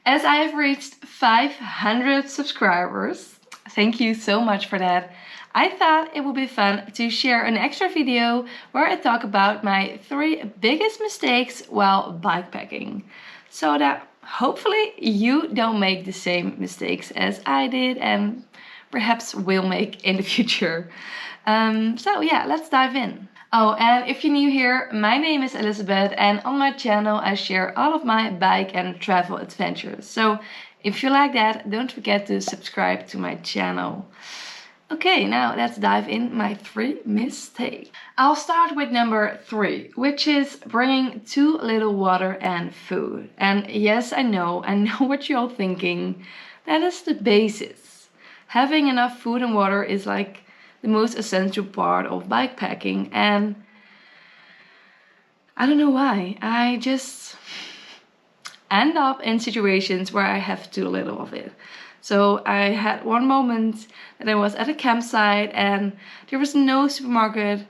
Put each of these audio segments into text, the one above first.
As I have reached 500 subscribers, thank you so much for that, I thought it would be fun to share an extra video where I talk about my 3 biggest mistakes while bikepacking, so that hopefully you don't make the same mistakes as I did and perhaps will make in the future. So yeah, let's dive in. Oh, and if you're new here, my name is Elizabeth, and on my channel I share all of my bike and travel adventures. So if you like that, don't forget to subscribe to my channel. Okay, now let's dive in my 3 mistakes. I'll start with number 3, which is bringing too little water and food. And yes, I know what you're all thinking. That is the basis. Having enough food and water is like the most essential part of bikepacking, and I don't know why. I just end up in situations where I have too little of it. So I had one moment that I was at a campsite and there was no supermarket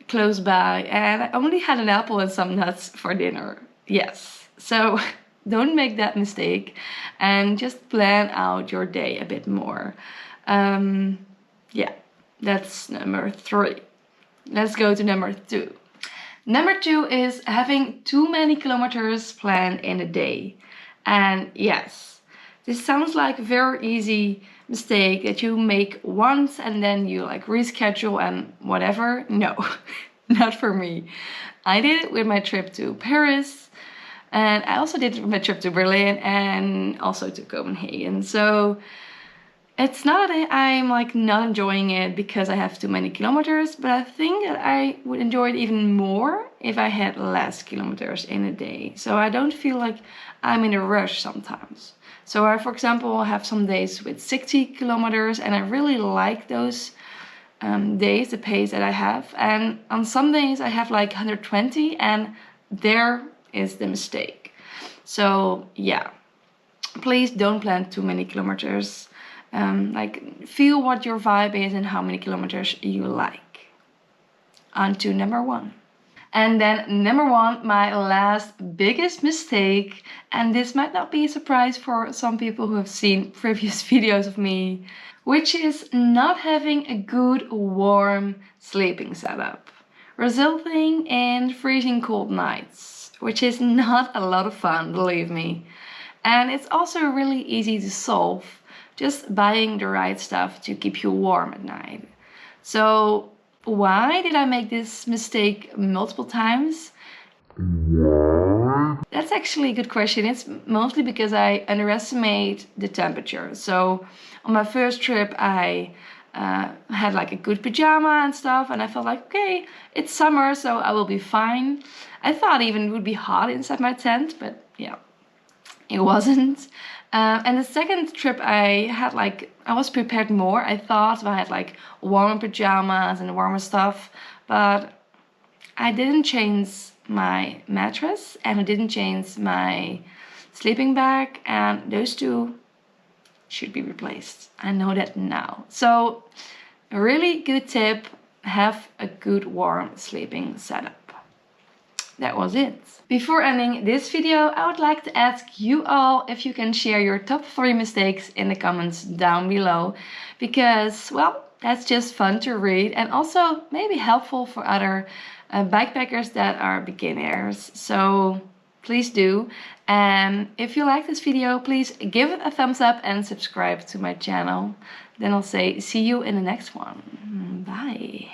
close by, and I only had an apple and some nuts for dinner. Yes, so don't make that mistake and just plan out your day a bit more. Yeah. That's number 3. Let's go to number 2. Number 2 is having too many kilometers planned in a day. And yes, this sounds like a very easy mistake that you make once and then you like reschedule and whatever. No, not for me. I did it with my trip to Paris, and I also did it with my trip to Berlin and also to Copenhagen. So it's not that I'm like not enjoying it because I have too many kilometers, but I think that I would enjoy it even more if I had less kilometers in a day. So I don't feel like I'm in a rush sometimes. So I, for example, have some days with 60 kilometers and I really like those days, the pace that I have. And on some days I have like 120 and there is the mistake. So yeah, please don't plan too many kilometers. Like feel what your vibe is and how many kilometers you like. On to number 1. And then number 1, my last biggest mistake, and this might not be a surprise for some people who have seen previous videos of me, which is not having a good warm sleeping setup, resulting in freezing cold nights, which is not a lot of fun, believe me. And it's also really easy to solve, just buying the right stuff to keep you warm at night. So why did I make this mistake multiple times? That's actually a good question. It's mostly because I underestimate the temperature. So on my first trip I had like a good pajama and stuff, and I felt like, okay, it's summer so I will be fine. I thought even it would be hot inside my tent, but yeah, it wasn't. And the second trip I was prepared more. I thought I had like warmer pajamas and warmer stuff, but I didn't change my mattress and I didn't change my sleeping bag, and those 2 should be replaced. I know that now. So a really good tip, have a good warm sleeping setup. That was it. Before ending this video, I would like to ask you all if you can share your top 3 mistakes in the comments down below, because, well, that's just fun to read and also maybe helpful for other bikepackers that are beginners. So please do. And if you like this video, please give it a thumbs up and subscribe to my channel. Then I'll say see you in the next one. Bye.